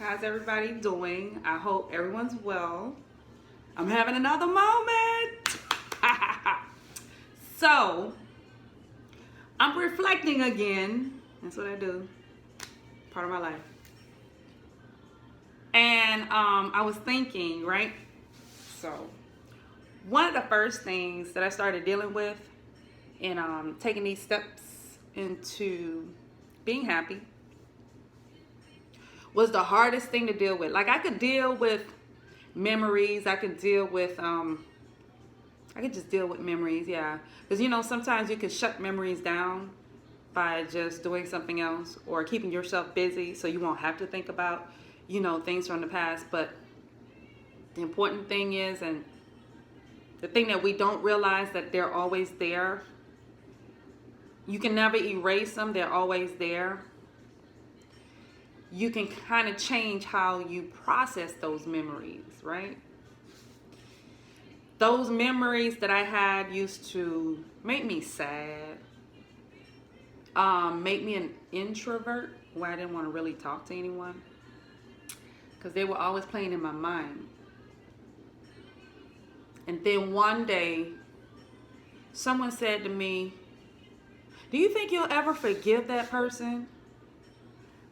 How's everybody doing? I hope everyone's well. I'm having another moment. So, I'm reflecting again. That's what I do. Part of my life. And I was thinking, right? So, one of the first things that I started dealing with in taking these steps into being happy was the hardest thing to deal with. Like, I could deal with memories. I could deal with, I could just deal with memories, yeah. Because, sometimes you can shut memories down by just doing something else or keeping yourself busy so you won't have to think about, things from the past. But the important thing is, and the thing that we don't realize, that they're always there. You can never erase them. They're always there. You can kind of change how you process those memories, right? Those memories that I had used to make me sad, make me an introvert where I didn't want to really talk to anyone because they were always playing in my mind. And then one day, someone said to me, "Do you think you'll ever forgive that person?"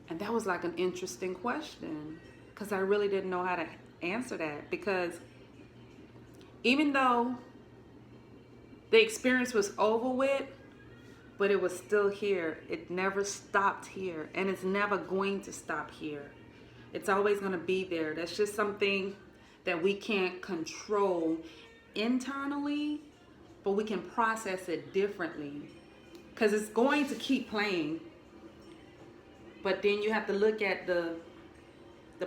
And that was like an interesting question because I really didn't know how to answer that, because even though the experience was over with, but it was still here. It never stopped here, and it's never going to stop here. It's always going to be there. That's just something that we can't control internally, but we can process it differently because it's going to keep playing. But then you have to look at the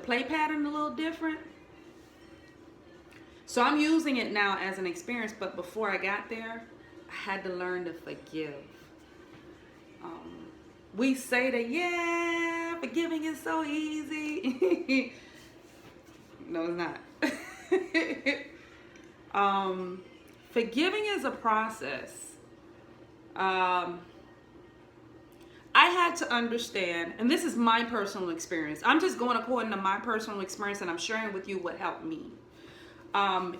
play pattern a little different. So I'm using it now as an experience, but before I got there, I had to learn to forgive. We say that, yeah, forgiving is so easy. No, it's not. Forgiving is a process. I had to understand, and this is my personal experience. I'm just going according to my personal experience, and I'm sharing with you what helped me.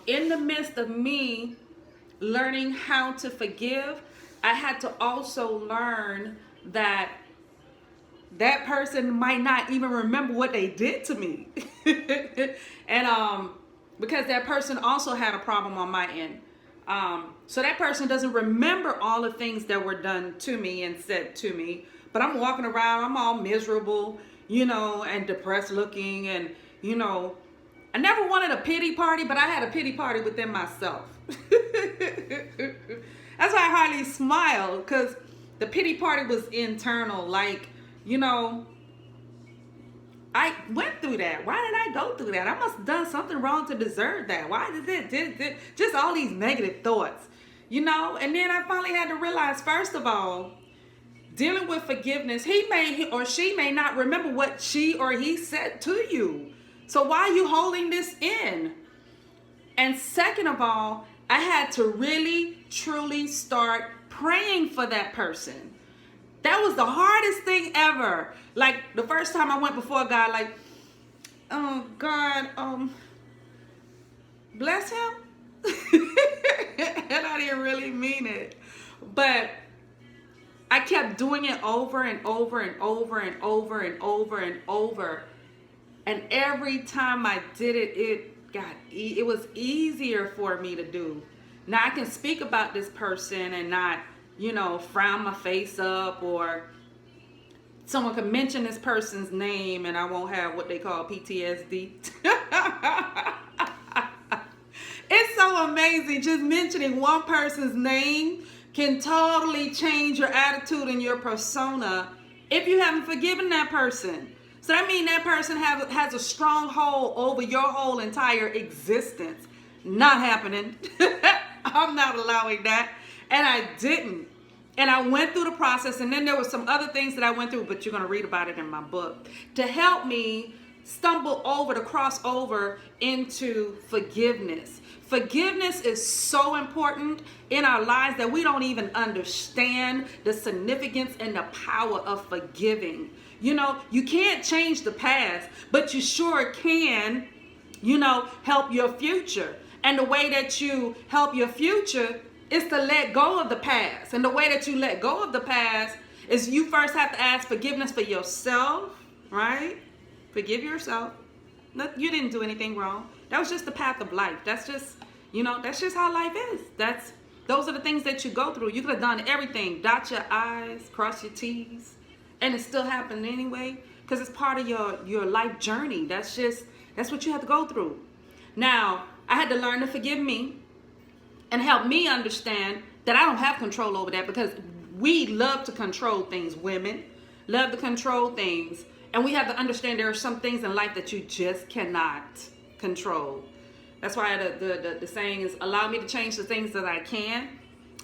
In the midst of me learning how to forgive, I had to also learn that that person might not even remember what they did to me. And because that person also had a problem on my end. So that person doesn't remember all the things that were done to me and said to me. But I'm walking around, I'm all miserable, and depressed looking. And, I never wanted a pity party, but I had a pity party within myself. That's why I hardly smiled, because the pity party was internal. Like, I went through that. Why did I go through that? I must have done something wrong to deserve that. Why did it? Just all these negative thoughts, And then I finally had to realize, first of all, dealing with forgiveness, he or she may not remember what she or he said to you. So why are you holding this in? And second of all, I had to really, truly start praying for that person. That was the hardest thing ever. Like, the first time I went before God, like, oh, God, bless him. And I didn't really mean it. But I kept doing it over and over and over and over and over and over. And every time I did it, it was easier for me to do. Now I can speak about this person and not, frown my face up, or someone can mention this person's name and I won't have what they call PTSD. It's so amazing. Just mentioning one person's name can totally change your attitude and your persona if you haven't forgiven that person. So that means that person has a strong hold over your whole entire existence. Not happening. I'm not allowing that. And I didn't. And I went through the process, and then there were some other things that I went through, but you're going to read about it in my book, to help me to cross over into forgiveness. Forgiveness is so important in our lives that we don't even understand the significance and the power of forgiving. You know, you can't change the past, but you sure can, help your future. And the way that you help your future is to let go of the past. And the way that you let go of the past is you first have to ask forgiveness for yourself, right? Forgive yourself. You didn't do anything wrong. That was just the path of life. That's just, that's just how life is. Those are the things that you go through. You could have done everything. Dot your I's, cross your T's, and it still happened anyway because it's part of your life journey. That's what you have to go through. Now, I had to learn to forgive me and help me understand that I don't have control over that, because we love to control things. Women love to control things. And we have to understand there are some things in life that you just cannot control. That's why the saying is, allow me to change the things that I can,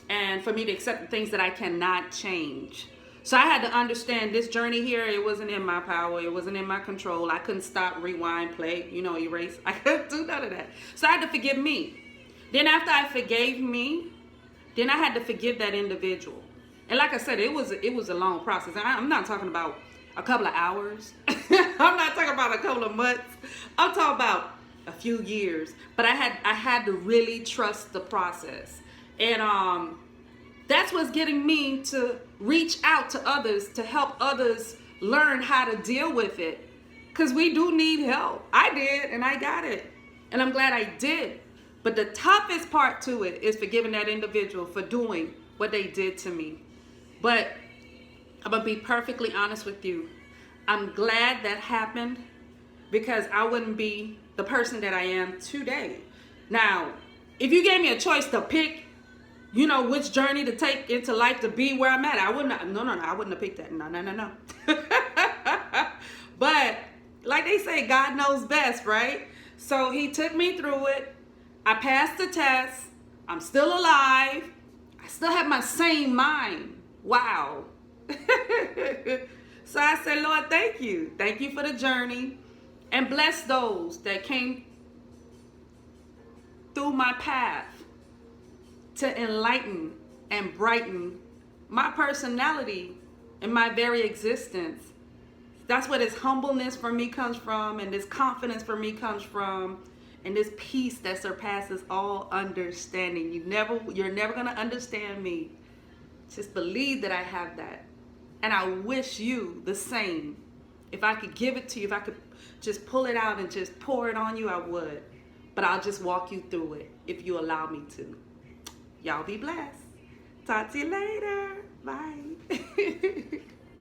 and for me to accept the things that I cannot change. So I had to understand this journey here, it wasn't in my power. It wasn't in my control. I couldn't stop, rewind, play, erase. I couldn't do none of that. So I had to forgive me. Then after I forgave me, then I had to forgive that individual. And like I said, it was a long process. I'm not talking about a couple of hours. I'm not talking about a couple of months. I'm talking about a few years. But I had to really trust the process. And that's what's getting me to reach out to others, to help others learn how to deal with it. Because we do need help. I did, and I got it. And I'm glad I did. But the toughest part to it is forgiving that individual for doing what they did to me. But I'm going to be perfectly honest with you. I'm glad that happened, because I wouldn't be the person that I am today. Now, if you gave me a choice to pick, which journey to take into life to be where I'm at, I wouldn't have picked that. No. But like they say, God knows best, right? So he took me through it. I passed the test. I'm still alive. I still have my same mind. Wow. So I said, Lord, thank you. Thank you for the journey. And bless those that came through my path to enlighten and brighten my personality and my very existence. That's where this humbleness for me comes from, and this confidence for me comes from, and this peace that surpasses all understanding. You're never going to understand me. Just believe that I have that. And I wish you the same. If I could give it to you, if I could just pull it out and just pour it on you, I would. But I'll just walk you through it if you allow me to. Y'all be blessed. Talk to you later. Bye.